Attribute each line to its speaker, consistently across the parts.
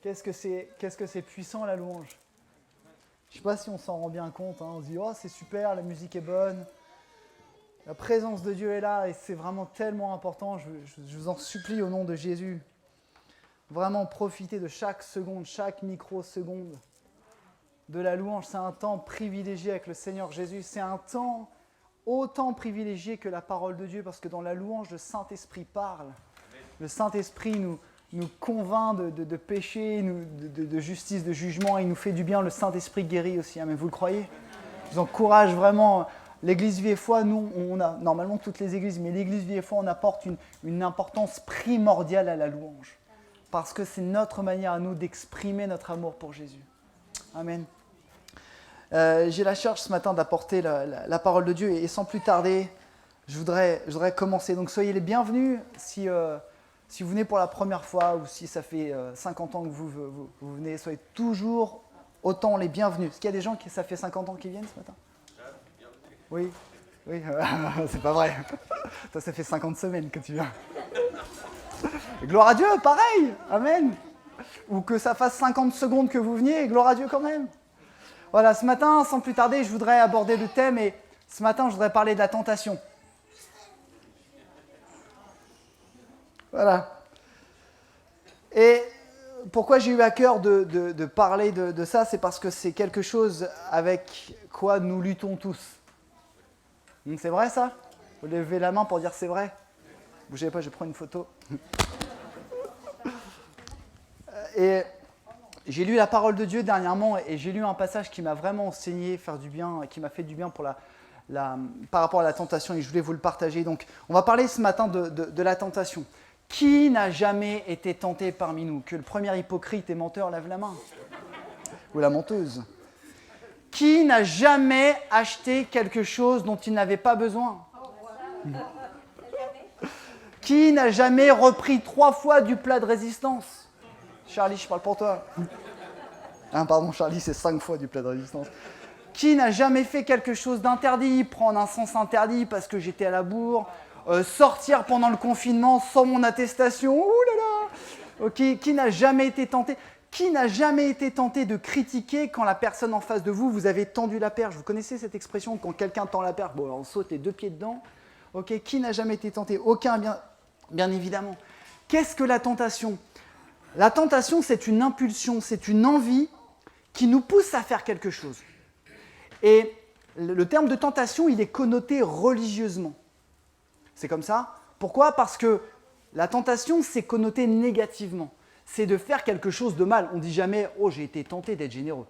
Speaker 1: Qu'est-ce que c'est puissant la louange. Je ne sais pas si on s'en rend bien compte, hein. On se dit « Oh, c'est super, la musique est bonne. » La présence de Dieu est là et c'est vraiment tellement important. Je vous en supplie au nom de Jésus. Vraiment profitez de chaque seconde, chaque microseconde de la louange. C'est un temps privilégié avec le Seigneur Jésus. C'est un temps autant privilégié que la parole de Dieu parce que dans la louange, le Saint-Esprit parle. Le Saint-Esprit nous convainc de péché, de justice, de jugement. Il nous fait du bien. Le Saint-Esprit guérit aussi. Hein, mais vous le croyez? Je vous encourage vraiment. L'Église Vie et Foi, nous, on a normalement toutes les églises, mais l'Église Vie et Foi, on apporte une importance primordiale à la louange. Parce que c'est notre manière à nous d'exprimer notre amour pour Jésus. Amen. J'ai la charge ce matin d'apporter la parole de Dieu et sans plus tarder, je voudrais commencer. Donc soyez les bienvenus si vous venez pour la première fois ou si ça fait 50 ans que vous venez, soyez toujours autant les bienvenus. Est-ce qu'il y a des gens qui ça fait 50 ans qui viennent ce matin? Oui, c'est pas vrai. Toi, ça fait 50 semaines que tu viens. Gloire à Dieu, pareil, amen. Ou que ça fasse 50 secondes que vous veniez, gloire à Dieu quand même. Voilà, ce matin, sans plus tarder, je voudrais aborder le thème et ce matin, je voudrais parler de la tentation. Voilà. Et pourquoi j'ai eu à cœur de parler de ça, c'est parce que c'est quelque chose avec quoi nous luttons tous. C'est vrai ça? Vous levez la main pour dire c'est vrai? Bougez pas, je prends une photo. Et j'ai lu la parole de Dieu dernièrement et j'ai lu un passage qui m'a vraiment enseigné, faire du bien, qui m'a fait du bien pour par rapport à la tentation et je voulais vous le partager. Donc, on va parler ce matin de la tentation. Qui n'a jamais été tenté parmi nous? Que le premier hypocrite et menteur lève la main. Ou la menteuse. Qui n'a jamais acheté quelque chose dont il n'avait pas besoin? Qui n'a jamais repris 3 fois du plat de résistance? Charlie, je parle pour toi. Ah, pardon, Charlie, c'est 5 fois du plat de résistance. Qui n'a jamais fait quelque chose d'interdit? Prendre un sens interdit parce que j'étais à la bourre. Sortir pendant le confinement sans mon attestation. Ouh là là. Okay. Qui n'a jamais été tenté? Qui n'a jamais été tenté de critiquer quand la personne en face de vous, vous avez tendu la perche? Vous connaissez cette expression, quand quelqu'un tend la perche, bon, on saute les 2 pieds dedans. Okay. Qui n'a jamais été tenté? Aucun, bien évidemment. Qu'est-ce que la tentation? La tentation, c'est une impulsion, c'est une envie qui nous pousse à faire quelque chose. Et le terme de tentation, il est connoté religieusement. C'est comme ça. Pourquoi? Parce que la tentation, c'est connoté négativement. C'est de faire quelque chose de mal. On ne dit jamais « Oh, j'ai été tenté d'être généreux ».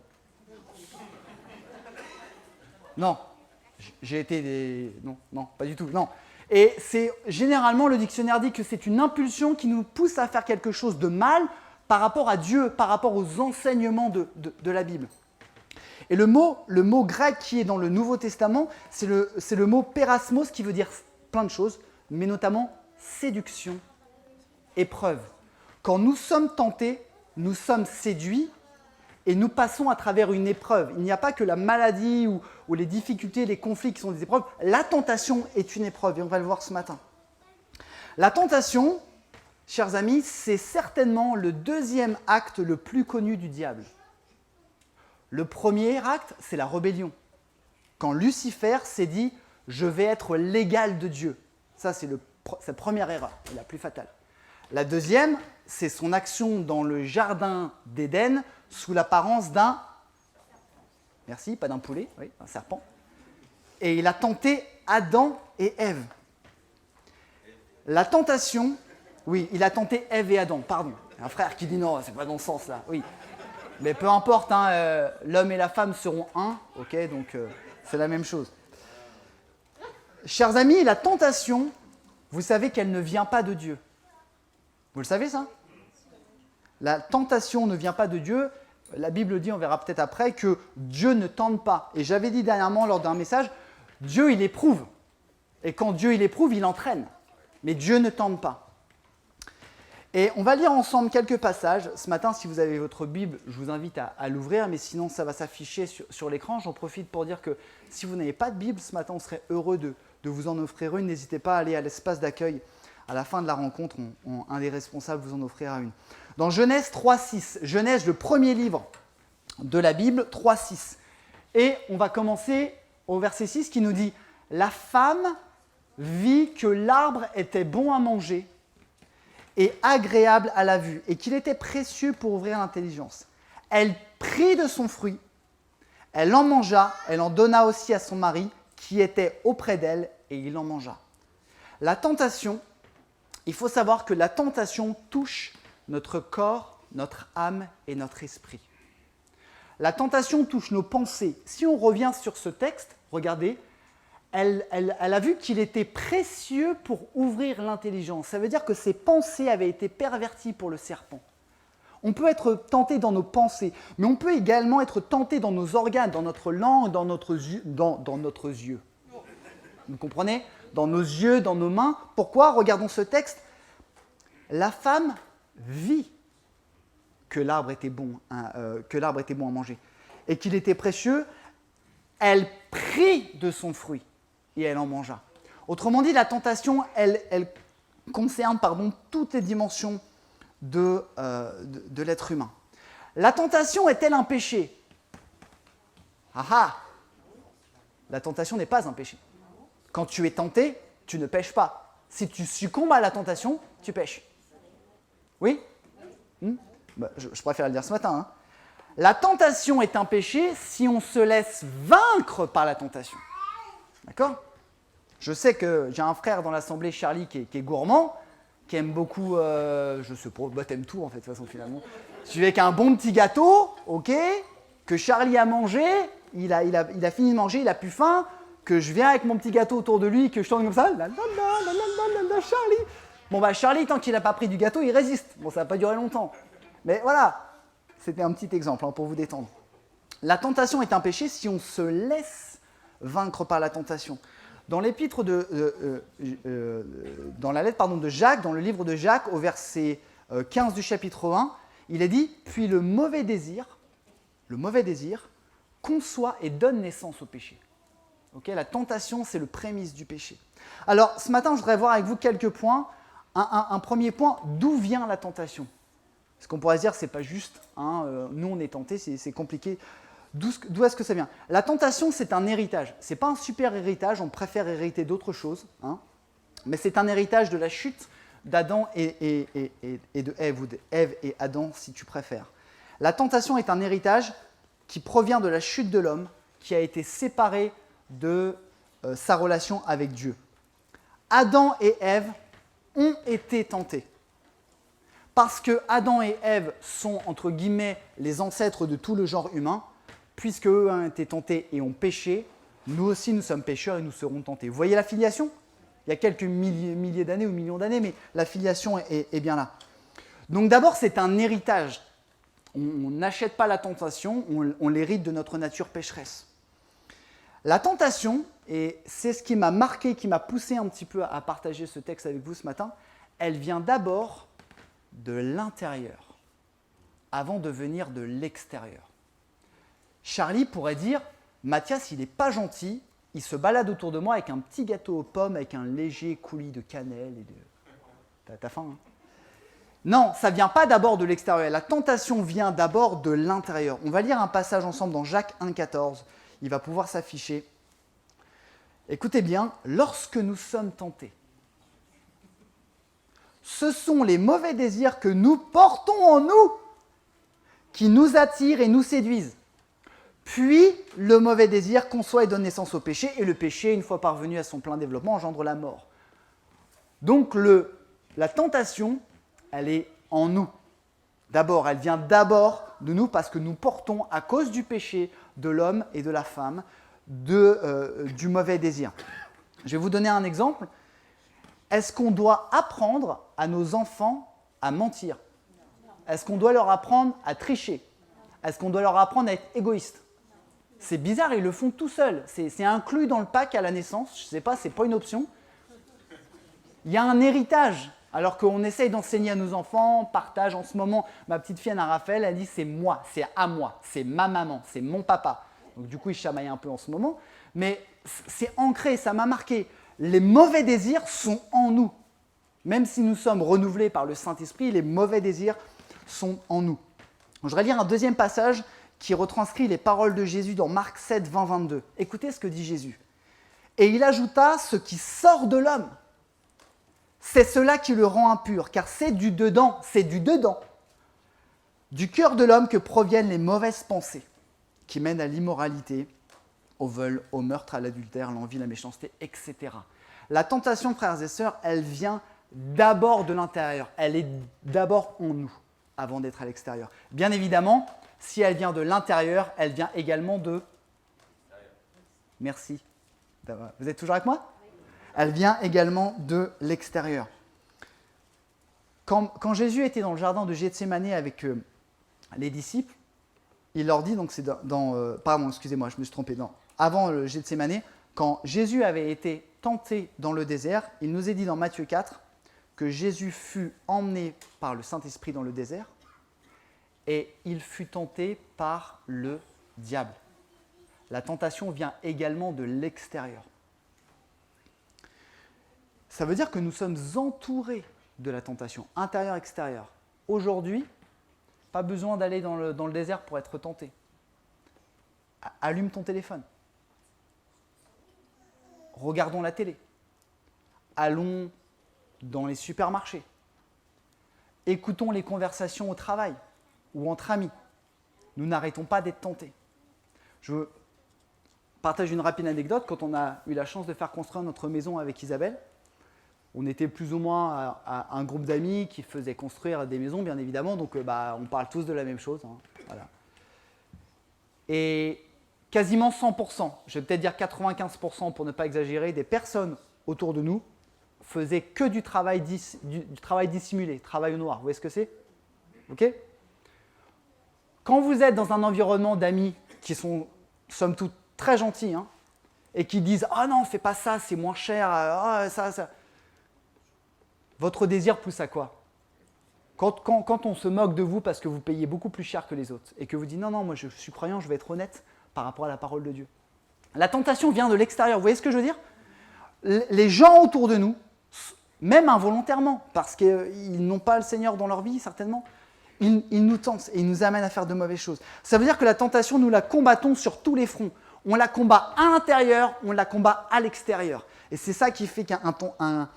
Speaker 1: Non, j'ai été… Non, pas du tout, non. Et c'est généralement, le dictionnaire dit que c'est une impulsion qui nous pousse à faire quelque chose de mal par rapport à Dieu, par rapport aux enseignements de la Bible. Et le mot grec qui est dans le Nouveau Testament, c'est le mot pérasmos qui veut dire plein de choses, mais notamment séduction, épreuve. Quand nous sommes tentés, nous sommes séduits et nous passons à travers une épreuve. Il n'y a pas que la maladie ou les difficultés, les conflits qui sont des épreuves. La tentation est une épreuve et on va le voir ce matin. La tentation, chers amis, c'est certainement le 2e acte le plus connu du diable. Le premier acte, c'est la rébellion. Quand Lucifer s'est dit « je vais être l'égal de Dieu ». Ça, c'est sa première erreur, la plus fatale. La deuxième, c'est son action dans le jardin d'Éden sous l'apparence d'un… Merci, pas d'un poulet, oui, un serpent. Et il a tenté Adam et Ève. La tentation, oui, il a tenté Ève et Adam, pardon. Un frère qui dit non, c'est pas dans ce sens-là, oui. Mais peu importe, hein, l'homme et la femme seront un, ok, donc c'est la même chose. Chers amis, la tentation, vous savez qu'elle ne vient pas de Dieu. Vous le savez ça? La tentation ne vient pas de Dieu. La Bible dit, on verra peut-être après, que Dieu ne tente pas. Et j'avais dit dernièrement lors d'un message, Dieu il éprouve. Et quand Dieu il éprouve, il entraîne. Mais Dieu ne tente pas. Et on va lire ensemble quelques passages. Ce matin, si vous avez votre Bible, je vous invite à l'ouvrir, mais sinon ça va s'afficher sur l'écran. J'en profite pour dire que si vous n'avez pas de Bible, ce matin, on serait heureux de vous en offrir une. N'hésitez pas à aller à l'espace d'accueil à la fin de la rencontre, un des responsables vous en offrira une. Dans Genèse 3.6, Genèse, le premier livre de la Bible, 3.6. Et on va commencer au verset 6 qui nous dit « La femme vit que l'arbre était bon à manger et agréable à la vue, et qu'il était précieux pour ouvrir l'intelligence. Elle prit de son fruit, elle en mangea, elle en donna aussi à son mari, qui était auprès d'elle, et il en mangea. » La tentation, il faut savoir que la tentation touche notre corps, notre âme et notre esprit. La tentation touche nos pensées. Si on revient sur ce texte, regardez, elle a vu qu'il était précieux pour ouvrir l'intelligence. Ça veut dire que ses pensées avaient été perverties pour le serpent. On peut être tenté dans nos pensées, mais on peut également être tenté dans nos organes, dans notre langue, dans notre yeux. Vous comprenez ? Dans nos yeux, dans nos mains. Pourquoi ? Regardons ce texte. La femme vit que l'arbre était bon à manger et qu'il était précieux. Elle prit de son fruit et elle en mangea. Autrement dit, la tentation, elle concerne toutes les dimensions de l'être humain. La tentation est-elle un péché ? Ah ah ! La tentation n'est pas un péché. Quand tu es tenté, tu ne pêches pas. Si tu succombes à la tentation, tu pêches. Oui ? Je préfère le dire ce matin. Hein. La tentation est un péché si on se laisse vaincre par la tentation. D'accord ? Je sais que j'ai un frère dans l'assemblée, Charlie, qui est gourmand, qui aime beaucoup, je sais pas, t'aimes tout en fait, de toute façon, finalement. Tu avec un bon petit gâteau, ok, que Charlie a mangé, il a fini de manger, il a plus faim, que je viens avec mon petit gâteau autour de lui, que je tourne comme ça, Charlie. Bon bah Charlie, tant qu'il n'a pas pris du gâteau, il résiste. Bon, ça va pas durer longtemps. Mais voilà, c'était un petit exemple pour vous détendre. La tentation est un péché si on se laisse vaincre par la tentation. Dans l'épître dans la lettre de Jacques, dans le livre de Jacques, au verset 15 du chapitre 1, il est dit « Puis le mauvais désir conçoit et donne naissance au péché. » Okay, la tentation, c'est le prémisse du péché. Alors, ce matin, je voudrais voir avec vous quelques points. Un premier point, d'où vient la tentation ? Parce qu'on pourrait se dire, c'est pas juste, nous on est tentés, c'est compliqué. D'où est-ce que ça vient ? La tentation, c'est un héritage. Ce n'est pas un super héritage, on préfère hériter d'autres choses, mais c'est un héritage de la chute d'Adam et de Ève, ou d'Ève et Adam, si tu préfères. La tentation est un héritage qui provient de la chute de l'homme, qui a été séparé de sa relation avec Dieu. Adam et Ève ont été tentés. Parce que Adam et Ève sont, entre guillemets, les ancêtres de tout le genre humain, puisque eux ont été tentés et ont péché, nous aussi nous sommes pécheurs et nous serons tentés. Vous voyez la filiation ? Il y a quelques milliers d'années ou millions d'années, mais la filiation est bien là. Donc d'abord, c'est un héritage. On n'achète pas la tentation, on l'hérite de notre nature pécheresse. La tentation, et c'est ce qui m'a marqué, qui m'a poussé un petit peu à partager ce texte avec vous ce matin, elle vient d'abord de l'intérieur, avant de venir de l'extérieur. Charlie pourrait dire, Mathias, il n'est pas gentil, il se balade autour de moi avec un petit gâteau aux pommes, avec un léger coulis de cannelle. T'as faim, hein ? Non, ça ne vient pas d'abord de l'extérieur. La tentation vient d'abord de l'intérieur. On va lire un passage ensemble dans Jacques 1,14. Il va pouvoir s'afficher. Écoutez bien, lorsque nous sommes tentés, ce sont les mauvais désirs que nous portons en nous qui nous attirent et nous séduisent. Puis, le mauvais désir conçoit et donne naissance au péché, et le péché, une fois parvenu à son plein développement, engendre la mort. Donc, la tentation, elle est en nous. D'abord, elle vient d'abord de nous parce que nous portons, à cause du péché de l'homme et de la femme, du mauvais désir. Je vais vous donner un exemple. Est-ce qu'on doit apprendre à nos enfants à mentir ? Est-ce qu'on doit leur apprendre à tricher ? Est-ce qu'on doit leur apprendre à être égoïste ? C'est bizarre, ils le font tout seuls. C'est inclus dans le pack à la naissance. Je ne sais pas, ce n'est pas une option. Il y a un héritage. Alors qu'on essaye d'enseigner à nos enfants, on partage en ce moment. Ma petite fille Anna Raphaël, elle dit c'est moi, c'est à moi, c'est ma maman, c'est mon papa. Donc du coup, il chamaille un peu en ce moment. Mais c'est ancré, ça m'a marqué. Les mauvais désirs sont en nous. Même si nous sommes renouvelés par le Saint-Esprit, les mauvais désirs sont en nous. Je voudrais lire un deuxième passage qui retranscrit les paroles de Jésus dans Marc 7, 20, 22. Écoutez ce que dit Jésus. Et il ajouta, ce qui sort de l'homme, c'est cela qui le rend impur, car c'est du dedans, du cœur de l'homme que proviennent les mauvaises pensées, qui mènent à l'immoralité, au vol, au meurtre, à l'adultère, l'envie, la méchanceté, etc. La tentation, frères et sœurs, elle vient d'abord de l'intérieur, elle est d'abord en nous, avant d'être à l'extérieur. Bien évidemment, si elle vient de l'intérieur, elle vient également de... Merci. Vous êtes toujours avec moi ? Elle vient également de l'extérieur. Quand Jésus était dans le jardin de Gethsémani avec les disciples, il leur dit, donc c'est pardon, excusez-moi, je me suis trompé, avant le Gethsémani, quand Jésus avait été tenté dans le désert, il nous est dit dans Matthieu 4 que Jésus fut emmené par le Saint-Esprit dans le désert et il fut tenté par le diable. La tentation vient également de l'extérieur. Ça veut dire que nous sommes entourés de la tentation, intérieur-extérieur. Aujourd'hui, pas besoin d'aller dans le désert pour être tenté. Allume ton téléphone. Regardons la télé. Allons dans les supermarchés. Écoutons les conversations au travail ou entre amis. Nous n'arrêtons pas d'être tentés. Je partage une rapide anecdote. Quand on a eu la chance de faire construire notre maison avec Isabelle, on était plus ou moins à un groupe d'amis qui faisait construire des maisons, bien évidemment. Donc, on parle tous de la même chose. Voilà. Et quasiment 100%, je vais peut-être dire 95% pour ne pas exagérer, des personnes autour de nous faisaient que du travail dissimulé, travail au noir. Vous voyez ce que c'est ? Ok ? Quand vous êtes dans un environnement d'amis qui sont, somme toute, très gentils, et qui disent « Ah non, fais pas ça, c'est moins cher, ça… » Votre désir pousse à quoi ? Quand on se moque de vous parce que vous payez beaucoup plus cher que les autres et que vous dites « Non, non, moi je suis croyant, je vais être honnête par rapport à la parole de Dieu. » La tentation vient de l'extérieur. Vous voyez ce que je veux dire ? Les gens autour de nous, même involontairement, parce qu'ils n'ont pas le Seigneur dans leur vie, certainement, ils nous tentent et ils nous amènent à faire de mauvaises choses. Ça veut dire que la tentation, nous la combattons sur tous les fronts. On la combat à l'intérieur, on la combat à l'extérieur. Et c'est ça qui fait qu'un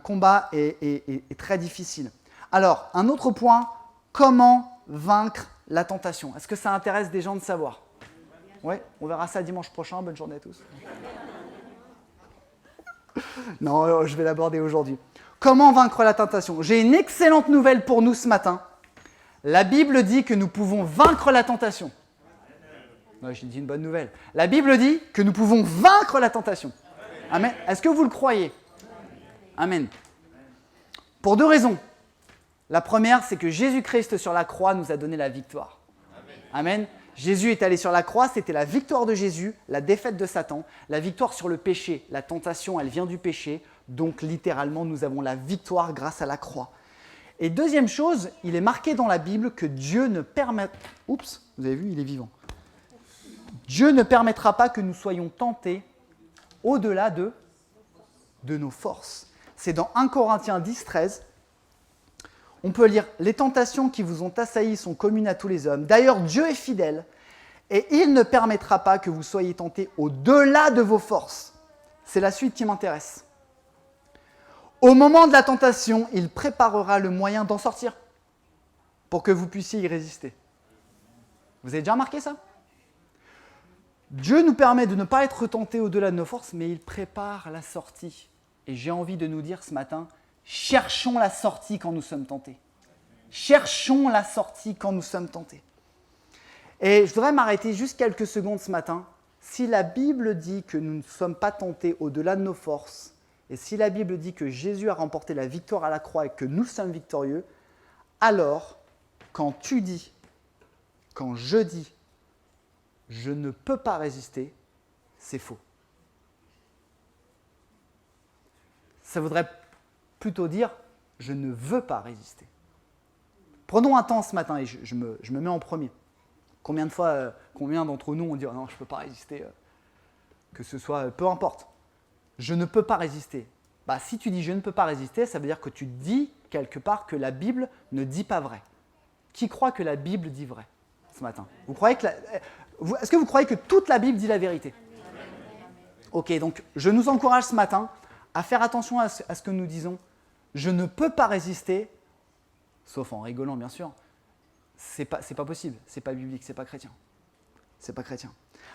Speaker 1: combat est très difficile. Alors, un autre point, comment vaincre la tentation ? Est-ce que ça intéresse des gens de savoir ? Oui, on verra ça dimanche prochain. Bonne journée à tous. Non, je vais l'aborder aujourd'hui. Comment vaincre la tentation ? J'ai une excellente nouvelle pour nous ce matin. La Bible dit que nous pouvons vaincre la tentation. Non, j'ai dit une bonne nouvelle. La Bible dit que nous pouvons vaincre la tentation. Amen. Est-ce que vous le croyez ? Amen. Pour deux raisons. La première, c'est que Jésus-Christ sur la croix nous a donné la victoire. Amen. Jésus est allé sur la croix, c'était la victoire de Jésus, la défaite de Satan, la victoire sur le péché. La tentation, elle vient du péché, donc littéralement, nous avons la victoire grâce à la croix. Et deuxième chose, il est marqué dans la Bible que Dieu ne permet... Oups, vous avez vu, il est vivant. Dieu ne permettra pas que nous soyons tentés au-delà de nos forces. C'est dans 1 Corinthiens 10, 13. On peut lire « Les tentations qui vous ont assaillis sont communes à tous les hommes. D'ailleurs, Dieu est fidèle et il ne permettra pas que vous soyez tentés au-delà de vos forces. » C'est la suite qui m'intéresse. Au moment de la tentation, il préparera le moyen d'en sortir pour que vous puissiez y résister. Vous avez déjà remarqué ça ? Dieu nous permet de ne pas être tentés au-delà de nos forces, mais il prépare la sortie. Et j'ai envie de nous dire ce matin, cherchons la sortie quand nous sommes tentés. Cherchons la sortie quand nous sommes tentés. Et je voudrais m'arrêter juste quelques secondes ce matin. Si la Bible dit que nous ne sommes pas tentés au-delà de nos forces, et si la Bible dit que Jésus a remporté la victoire à la croix et que nous sommes victorieux, alors, quand tu dis, quand je dis, je ne peux pas résister, c'est faux. Ça voudrait plutôt dire « je ne veux pas résister ». Prenons un temps ce matin et je me mets en premier. Combien d'entre nous ont dit oh « non, je ne peux pas résister », que ce soit, peu importe. Je ne peux pas résister. Bah, si tu dis je ne peux pas résister, ça veut dire que tu dis quelque part que la Bible ne dit pas vrai. Qui croit que la Bible dit vrai ce matin? Est-ce que vous croyez que toute la Bible dit la vérité? Ok, donc je nous encourage ce matin à faire attention à ce que nous disons. Je ne peux pas résister, sauf en rigolant bien sûr. C'est pas possible, c'est pas biblique, c'est pas chrétien. C'est pas chrétien.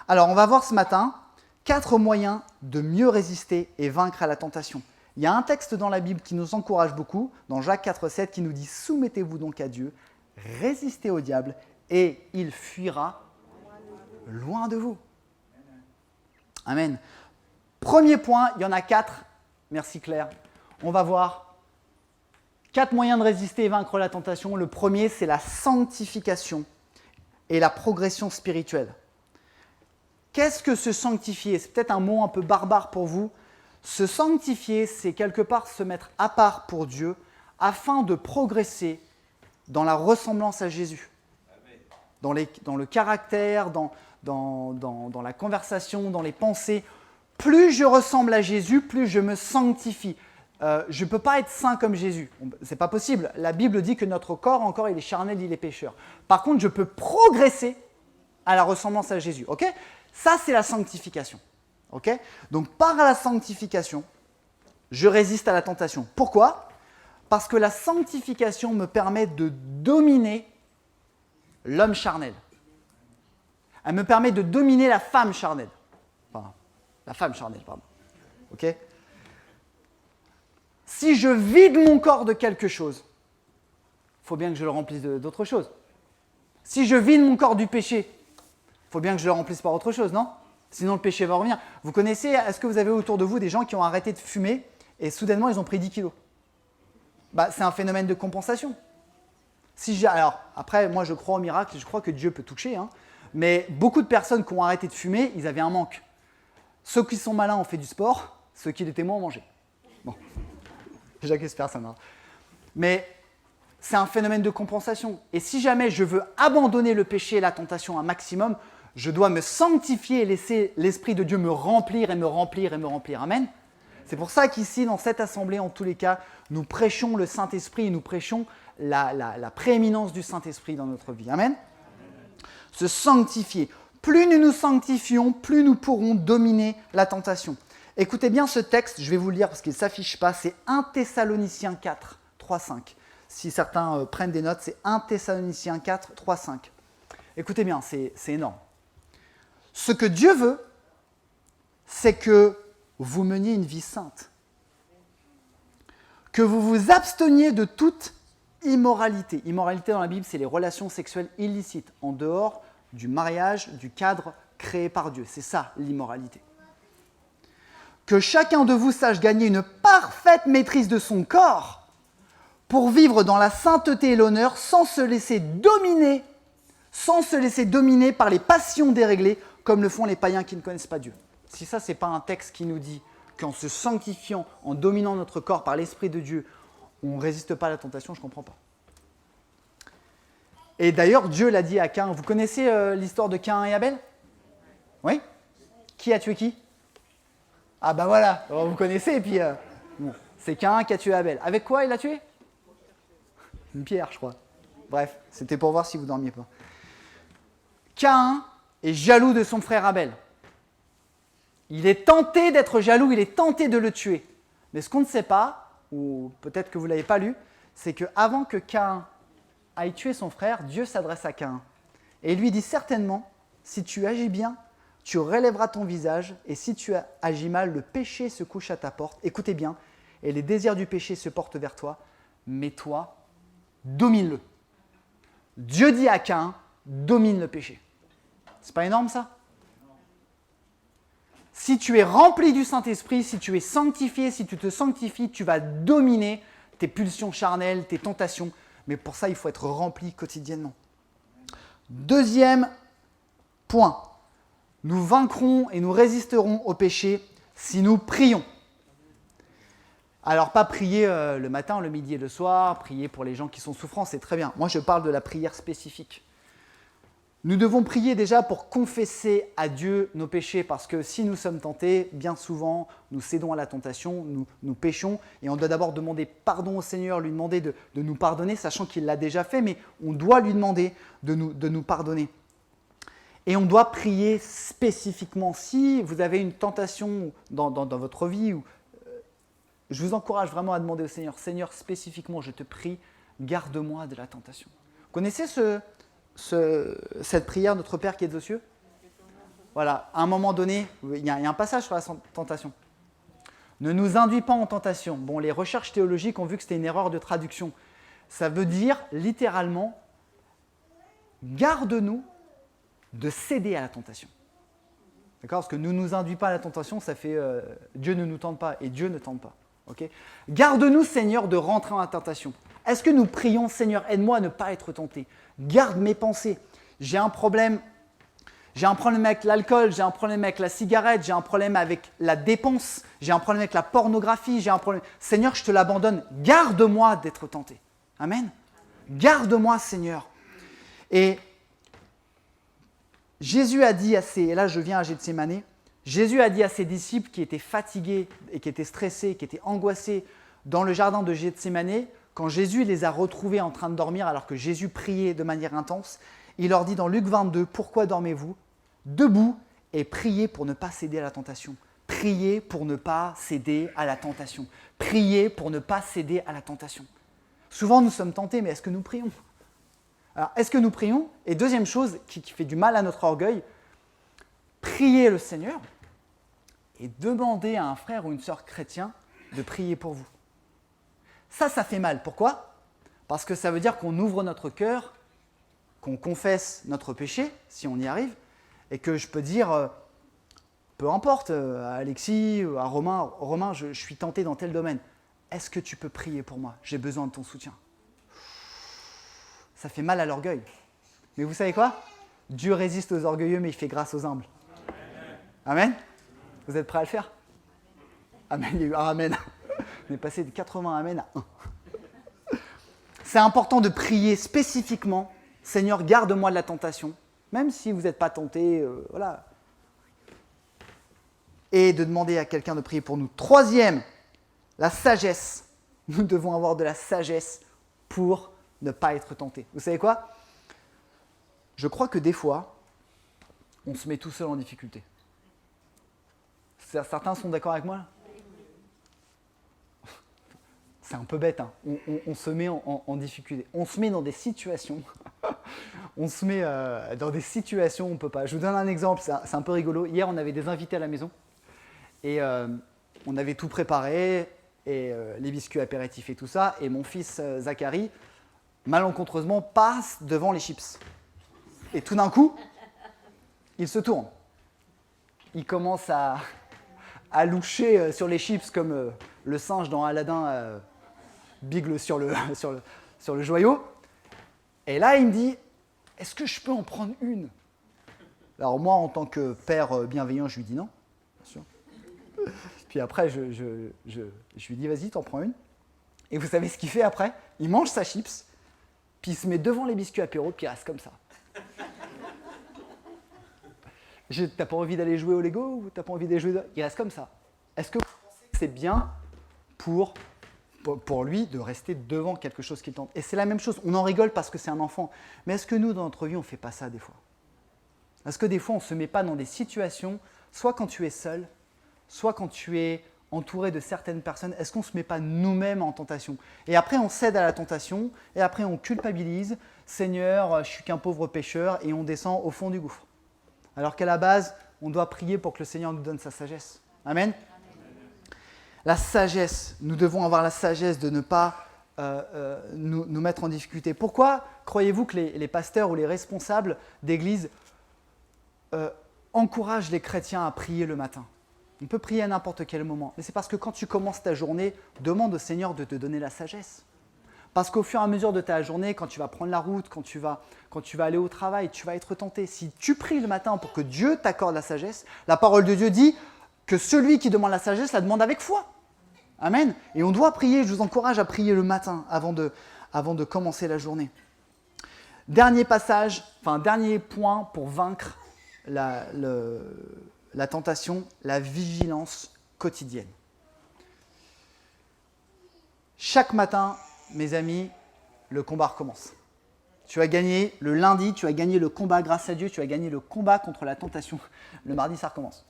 Speaker 1: Alors on va voir ce matin 4 moyens de mieux résister et vaincre à la tentation. Il y a un texte dans la Bible qui nous encourage beaucoup, dans Jacques 4,7, qui nous dit « Soumettez-vous donc à Dieu, résistez au diable, et il fuira loin de vous. » Amen. Premier point, il y en a 4. Merci Claire. On va voir 4 moyens de résister et vaincre la tentation. Le premier, c'est la sanctification et la progression spirituelle. Qu'est-ce que se sanctifier? C'est peut-être un mot un peu barbare pour vous. Se sanctifier, c'est quelque part se mettre à part pour Dieu afin de progresser dans la ressemblance à Jésus. Dans le caractère, dans la conversation, dans les pensées. Plus je ressemble à Jésus, plus je me sanctifie. Je ne peux pas être saint comme Jésus. Ce n'est pas possible. La Bible dit que notre corps, encore, il est charnel, il est pécheur. Par contre, je peux progresser à la ressemblance à Jésus. Okay? Ça, c'est la sanctification. Okay? Donc, par la sanctification, je résiste à la tentation. Pourquoi? Parce que la sanctification me permet de dominer l'homme charnel. Elle me permet de dominer la femme charnelle. Enfin, la femme charnelle, pardon. Ok? Si je vide mon corps de quelque chose, il faut bien que je le remplisse d'autre chose. Si je vide mon corps du péché, il faut bien que je le remplisse par autre chose, non? Sinon, le péché va revenir. Vous connaissez, est-ce que vous avez autour de vous des gens qui ont arrêté de fumer et soudainement, ils ont pris 10 kilos? Bah, c'est un phénomène de compensation. Alors, après, moi, je crois au miracle, je crois que Dieu peut toucher, hein, mais beaucoup de personnes qui ont arrêté de fumer, ils avaient un manque. Ceux qui sont malins ont fait du sport, ceux qui l'étaient moins ont mangé. Bon, j'accuse personne. Hein. Mais c'est un phénomène de compensation. Et si jamais je veux abandonner le péché et la tentation un maximum, je dois me sanctifier et laisser l'Esprit de Dieu me remplir et me remplir et me remplir. Amen. C'est pour ça qu'ici, dans cette assemblée, en tous les cas, nous prêchons le Saint-Esprit et nous prêchons la prééminence du Saint-Esprit dans notre vie. Amen. Se sanctifier. Plus nous nous sanctifions, plus nous pourrons dominer la tentation. Écoutez bien ce texte, je vais vous le lire parce qu'il ne s'affiche pas, c'est 1 Thessaloniciens 4, 3, 5. Si certains prennent des notes, c'est 1 Thessaloniciens 4, 3, 5. Écoutez bien, c'est énorme. Ce que Dieu veut, c'est que vous meniez une vie sainte. Que vous vous absteniez de toute immoralité. Immoralité dans la Bible, c'est les relations sexuelles illicites, en dehors du mariage, du cadre créé par Dieu. C'est ça, l'immoralité. Que chacun de vous sache gagner une parfaite maîtrise de son corps pour vivre dans la sainteté et l'honneur sans se laisser dominer par les passions déréglées comme le font les païens qui ne connaissent pas Dieu. Si ça, ce n'est pas un texte qui nous dit qu'en se sanctifiant, en dominant notre corps par l'Esprit de Dieu, on ne résiste pas à la tentation, je ne comprends pas. Et d'ailleurs, Dieu l'a dit à Caïn. Vous connaissez l'histoire de Caïn et Abel? Oui? Qui a tué qui? Ah ben voilà, vous connaissez, et puis bon, c'est Caïn qui a tué Abel. Avec quoi il l'a tué? Une pierre, je crois. Bref, c'était pour voir si vous ne dormiez pas. Caïn est jaloux de son frère Abel. Il est tenté d'être jaloux, il est tenté de le tuer. Mais ce qu'on ne sait pas, ou peut-être que vous ne l'avez pas lu, c'est qu'avant que Caïn aille tuer son frère, Dieu s'adresse à Caïn. Et il lui dit certainement, si tu agis bien, tu relèveras ton visage, et si tu agis mal, le péché se couche à ta porte. Écoutez bien, et les désirs du péché se portent vers toi, mais toi, domine-le. Dieu dit à Caïn, domine le péché. C'est pas énorme ça? Si tu es rempli du Saint-Esprit, si tu es sanctifié, si tu te sanctifies, tu vas dominer tes pulsions charnelles, tes tentations. Mais pour ça, il faut être rempli quotidiennement. Deuxième point. Nous vaincrons et nous résisterons au péché si nous prions. Alors, pas prier le matin, le midi et le soir, prier pour les gens qui sont souffrants, c'est très bien. Moi, je parle de la prière spécifique. Nous devons prier déjà pour confesser à Dieu nos péchés, parce que si nous sommes tentés, bien souvent, nous cédons à la tentation, nous péchons, et on doit d'abord demander pardon au Seigneur, lui demander de nous pardonner, sachant qu'il l'a déjà fait, mais on doit lui demander de nous pardonner. Et on doit prier spécifiquement. Si vous avez une tentation dans votre vie, je vous encourage vraiment à demander au Seigneur, Seigneur, spécifiquement, je te prie, garde-moi de la tentation. Vous connaissez cette prière, notre Père qui est aux cieux? Voilà, à un moment donné, il y a un passage sur la tentation. Ne nous induis pas en tentation. Bon, les recherches théologiques ont vu que c'était une erreur de traduction. Ça veut dire, littéralement, garde-nous de céder à la tentation. D'accord? Parce que ne nous induis pas à la tentation, ça fait Dieu ne nous tente pas et Dieu ne tente pas. Okay? Garde-nous, Seigneur, de rentrer dans la tentation. Est-ce que nous prions, Seigneur, aide-moi à ne pas être tenté. Garde mes pensées. J'ai un problème avec l'alcool, j'ai un problème avec la cigarette, j'ai un problème avec la dépense, j'ai un problème avec la pornographie, j'ai un problème. Seigneur, je te l'abandonne. Garde-moi d'être tenté. Amen. Garde-moi, Seigneur. Et Jésus a dit et là je viens à Gethsémani, Jésus a dit à ses disciples qui étaient fatigués et qui étaient stressés, qui étaient angoissés dans le jardin de Gethsémani, quand Jésus les a retrouvés en train de dormir alors que Jésus priait de manière intense, il leur dit dans Luc 22, « Pourquoi dormez-vous? Debout et priez pour ne pas céder à la tentation. » Priez pour ne pas céder à la tentation. Priez pour ne pas céder à la tentation. Souvent nous sommes tentés, mais est-ce que nous prions? Alors, est-ce que nous prions? Et deuxième chose qui fait du mal à notre orgueil, priez le Seigneur et demandez à un frère ou une sœur chrétien de prier pour vous. Ça fait mal. Pourquoi? Parce que ça veut dire qu'on ouvre notre cœur, qu'on confesse notre péché, si on y arrive, et que je peux dire, peu importe, à Alexis, à Romain, je suis tenté dans tel domaine. Est-ce que tu peux prier pour moi? J'ai besoin de ton soutien. Ça fait mal à l'orgueil. Mais vous savez quoi? Dieu résiste aux orgueilleux, mais il fait grâce aux humbles. Amen. Vous êtes prêts à le faire? Amen. Il y a eu un amen. On est passé de 80 amen à 1. C'est important de prier spécifiquement. Seigneur, garde-moi de la tentation. Même si vous n'êtes pas tenté, voilà. Et de demander à quelqu'un de prier pour nous. Troisième, la sagesse. Nous devons avoir de la sagesse pour ne pas être tenté. Vous savez quoi? Je crois que des fois, on se met tout seul en difficulté. Certains sont d'accord avec moi là? C'est un peu bête, hein. On se met en difficulté. On se met dans des situations. On se met dans des situations où on ne peut pas. Je vous donne un exemple, c'est un peu rigolo. Hier, on avait des invités à la maison et on avait tout préparé, et les biscuits apéritifs et tout ça. Et mon fils Zachary, malencontreusement, passe devant les chips. Et tout d'un coup, il se tourne. Il commence à loucher sur les chips comme le singe dans Aladdin bigle sur le joyau. Et là, il me dit, est-ce que je peux en prendre une? Alors moi, en tant que père bienveillant, je lui dis non, bien sûr. Puis après, je lui dis, vas-y, t'en prends une. Et vous savez ce qu'il fait après? Il mange sa chips, puis il se met devant les biscuits apéro, puis il reste comme ça. T'as pas envie d'aller jouer au Lego ou t'as pas envie d'aller jouer... Il reste comme ça. Est-ce que vous pensez que c'est bien pour lui de rester devant quelque chose qu'il tente? Et c'est la même chose, on en rigole parce que c'est un enfant. Mais est-ce que nous, dans notre vie, on ne fait pas ça des fois? Est-ce que des fois, on ne se met pas dans des situations, soit quand tu es seul, soit quand tu es entouré de certaines personnes, est-ce qu'on ne se met pas nous-mêmes en tentation? Et après, on cède à la tentation, et après, on culpabilise. Seigneur, je suis qu'un pauvre pécheur, et on descend au fond du gouffre. Alors qu'à la base, on doit prier pour que le Seigneur nous donne sa sagesse. Amen. La sagesse, nous devons avoir la sagesse de ne pas nous mettre en difficulté. Pourquoi croyez-vous que les pasteurs ou les responsables d'église encouragent les chrétiens à prier le matin? On peut prier à n'importe quel moment, mais c'est parce que quand tu commences ta journée, demande au Seigneur de te donner la sagesse. Parce qu'au fur et à mesure de ta journée, quand tu vas prendre la route, quand tu vas aller au travail, tu vas être tenté. Si tu pries le matin pour que Dieu t'accorde la sagesse, la parole de Dieu dit que celui qui demande la sagesse la demande avec foi. Amen. Et on doit prier, je vous encourage à prier le matin avant de commencer la journée. Dernier passage, dernier point pour vaincre la tentation, la vigilance quotidienne. Chaque matin, mes amis, le combat recommence. Tu as gagné le lundi, tu as gagné le combat grâce à Dieu, tu as gagné le combat contre la tentation. Le mardi, ça recommence.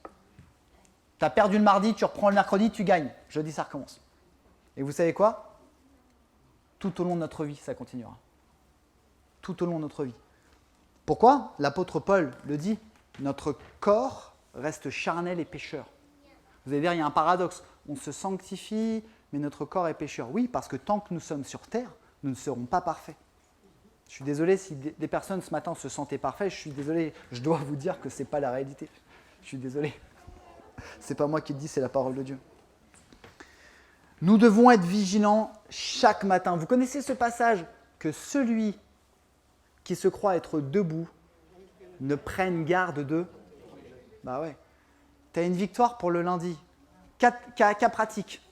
Speaker 1: Tu as perdu le mardi, tu reprends le mercredi, tu gagnes. Jeudi, ça recommence. Et vous savez quoi ? Tout au long de notre vie, ça continuera. Tout au long de notre vie. Pourquoi ? L'apôtre Paul le dit, notre corps reste charnel et pécheur. Vous allez dire, il y a un paradoxe. On se sanctifie, mais notre corps est pécheur. Oui, parce que tant que nous sommes sur terre, nous ne serons pas parfaits. Je suis désolé si des personnes ce matin se sentaient parfaites, je suis désolé, je dois vous dire que ce n'est pas la réalité. Je suis désolé. Ce n'est pas moi qui le dis, c'est la parole de Dieu. Nous devons être vigilants chaque matin. Vous connaissez ce passage que celui qui se croit être debout ne prenne garde de... Bah ouais. Tu as une victoire pour le lundi. Cas pratique.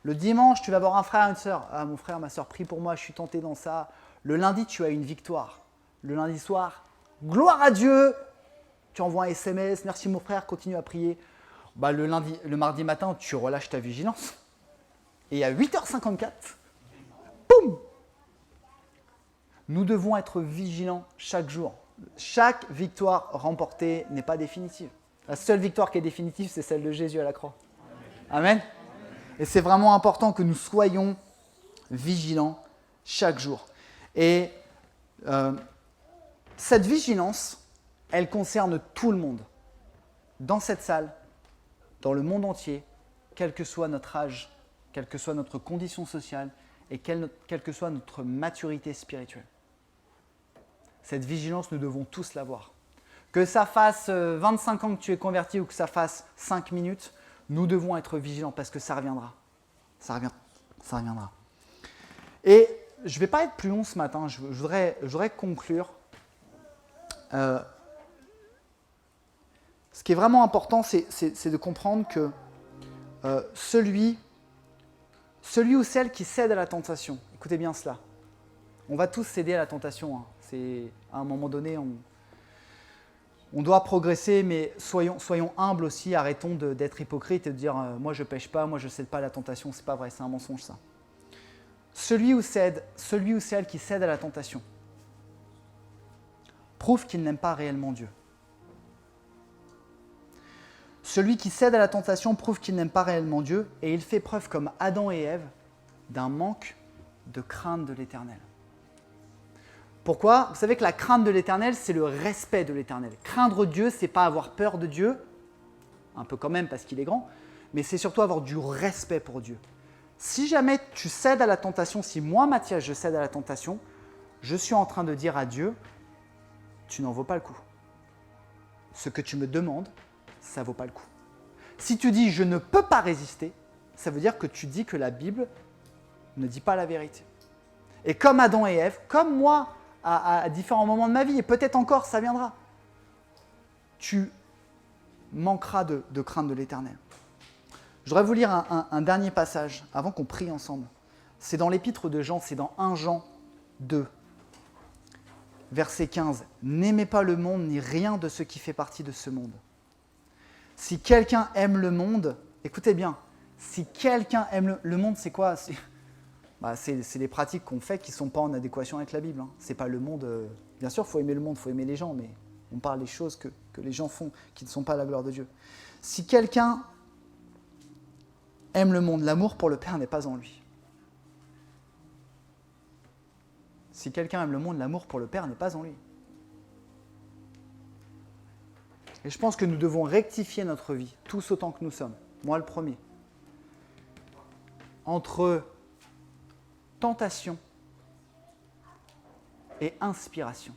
Speaker 1: Le dimanche, tu vas voir un frère et une sœur. Ah, mon frère, ma sœur, prie pour moi, je suis tenté dans ça. Le lundi, tu as une victoire. Le lundi soir, gloire à Dieu. Tu envoies un SMS, merci mon frère, continue à prier. Bah, le mardi matin, tu relâches ta vigilance. Et à 8h54, boum ! Nous devons être vigilants chaque jour. Chaque victoire remportée n'est pas définitive. La seule victoire qui est définitive, c'est celle de Jésus à la croix. Amen. Et c'est vraiment important que nous soyons vigilants chaque jour. Et cette vigilance, elle concerne tout le monde. Dans cette salle, dans le monde entier, quel que soit notre âge, quelle que soit notre condition sociale et quelle que soit notre maturité spirituelle. Cette vigilance, nous devons tous l'avoir. Que ça fasse 25 ans que tu es converti ou que ça fasse 5 minutes, nous devons être vigilants parce que ça reviendra. Ça reviendra. Et je ne vais pas être plus long ce matin, je voudrais conclure. Ce qui est vraiment important, c'est de comprendre que celui ou celle qui cède à la tentation, écoutez bien cela, on va tous céder à la tentation. Hein. C'est, à un moment donné, on doit progresser, mais soyons humbles aussi, arrêtons d'être hypocrites et de dire moi je ne pêche pas, moi je ne cède pas à la tentation, c'est pas vrai, c'est un mensonge ça. Celui ou celle qui cède à la tentation prouve qu'il n'aime pas réellement Dieu. Celui qui cède à la tentation prouve qu'il n'aime pas réellement Dieu et il fait preuve, comme Adam et Ève, d'un manque de crainte de l'Éternel. Pourquoi ? Vous savez que la crainte de l'Éternel, c'est le respect de l'Éternel. Craindre Dieu, c'est pas avoir peur de Dieu, un peu quand même parce qu'il est grand, mais c'est surtout avoir du respect pour Dieu. Si jamais tu cèdes à la tentation, si moi, Mathias, je cède à la tentation, je suis en train de dire à Dieu, tu n'en vaux pas le coup. Ce que tu me demandes, ça ne vaut pas le coup. Si tu dis je ne peux pas résister, ça veut dire que tu dis que la Bible ne dit pas la vérité. Et comme Adam et Ève, comme moi, à différents moments de ma vie, et peut-être encore, ça viendra, tu manqueras de crainte de l'Éternel. Je voudrais vous lire un dernier passage avant qu'on prie ensemble. C'est dans l'épître de Jean, c'est dans 1 Jean 2, verset 15. « N'aimez pas le monde ni rien de ce qui fait partie de ce monde. Si quelqu'un aime le monde, écoutez bien, si quelqu'un aime le monde, c'est quoi ? C'est les pratiques qu'on fait qui ne sont pas en adéquation avec la Bible. Hein. C'est pas le monde. Bien sûr, il faut aimer le monde, il faut aimer les gens, mais on parle des choses que les gens font qui ne sont pas la gloire de Dieu. Si quelqu'un aime le monde, l'amour pour le Père n'est pas en lui. Si quelqu'un aime le monde, l'amour pour le Père n'est pas en lui. Et je pense que nous devons rectifier notre vie, tous autant que nous sommes. Moi le premier. Entre tentation et inspiration.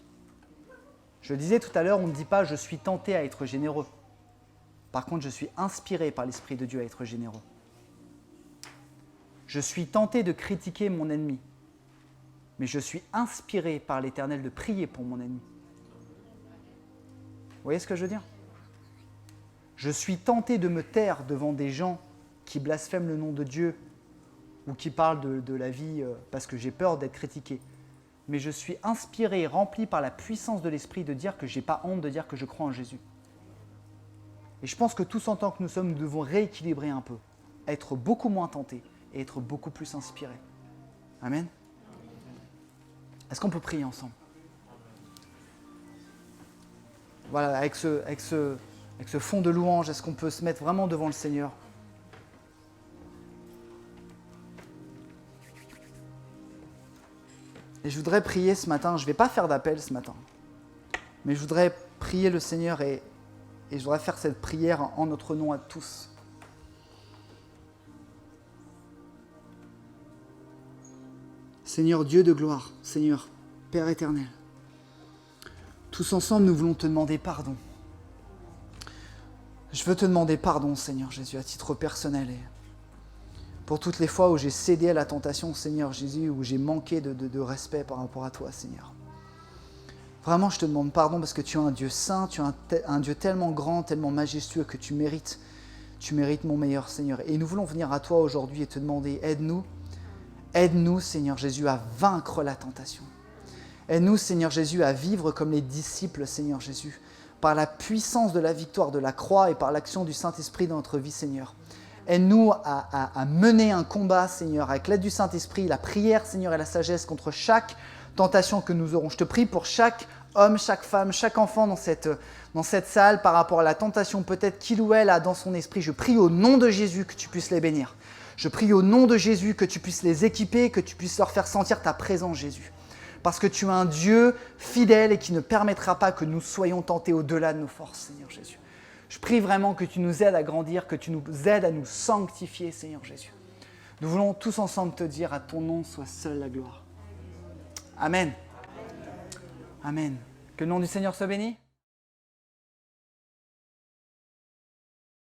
Speaker 1: Je le disais tout à l'heure, on ne dit pas « je suis tenté à être généreux ». Par contre, je suis inspiré par l'Esprit de Dieu à être généreux. Je suis tenté de critiquer mon ennemi, mais je suis inspiré par l'Éternel de prier pour mon ennemi. Vous voyez ce que je veux dire ? Je suis tenté de me taire devant des gens qui blasphèment le nom de Dieu ou qui parlent de la vie parce que j'ai peur d'être critiqué. mais je suis inspiré et rempli par la puissance de l'Esprit de dire que je n'ai pas honte de dire que je crois en Jésus. Et je pense que tous en tant que nous sommes, nous devons rééquilibrer un peu, être beaucoup moins tentés et être beaucoup plus inspirés. Amen. Est-ce qu'on peut prier ensemble? Voilà, avec ce fond de louange, est-ce qu'on peut se mettre vraiment devant le Seigneur? Et je voudrais prier ce matin, je ne vais pas faire d'appel ce matin, mais je voudrais prier le Seigneur et je voudrais faire cette prière en notre nom à tous. Seigneur Dieu de gloire, Seigneur Père éternel, tous ensemble nous voulons te demander pardon. Je veux te demander pardon, Seigneur Jésus, à titre personnel et pour toutes les fois où j'ai cédé à la tentation, Seigneur Jésus, où j'ai manqué de respect par rapport à toi, Seigneur. Vraiment, je te demande pardon parce que tu es un Dieu saint, tu es un Dieu tellement grand, tellement majestueux que tu mérites mon meilleur, Seigneur. Et nous voulons venir à toi aujourd'hui et te demander, aide-nous, Seigneur Jésus, à vaincre la tentation. Aide-nous, Seigneur Jésus, à vivre comme les disciples, Seigneur Jésus, par la puissance de la victoire de la croix et par l'action du Saint-Esprit dans notre vie, Seigneur. Aide-nous à mener un combat, Seigneur, avec l'aide du Saint-Esprit, la prière, Seigneur, et la sagesse contre chaque tentation que nous aurons. Je te prie pour chaque homme, chaque femme, chaque enfant dans cette salle par rapport à la tentation peut-être qu'il ou elle a dans son esprit. Je prie au nom de Jésus que tu puisses les bénir. Je prie au nom de Jésus que tu puisses les équiper, que tu puisses leur faire sentir ta présence, Jésus. Parce que tu es un Dieu fidèle et qui ne permettra pas que nous soyons tentés au-delà de nos forces, Seigneur Jésus. Je prie vraiment que tu nous aides à grandir, que tu nous aides à nous sanctifier, Seigneur Jésus. Nous voulons tous ensemble te dire, à ton nom soit seule la gloire. Amen. Amen. Que le nom du Seigneur soit béni.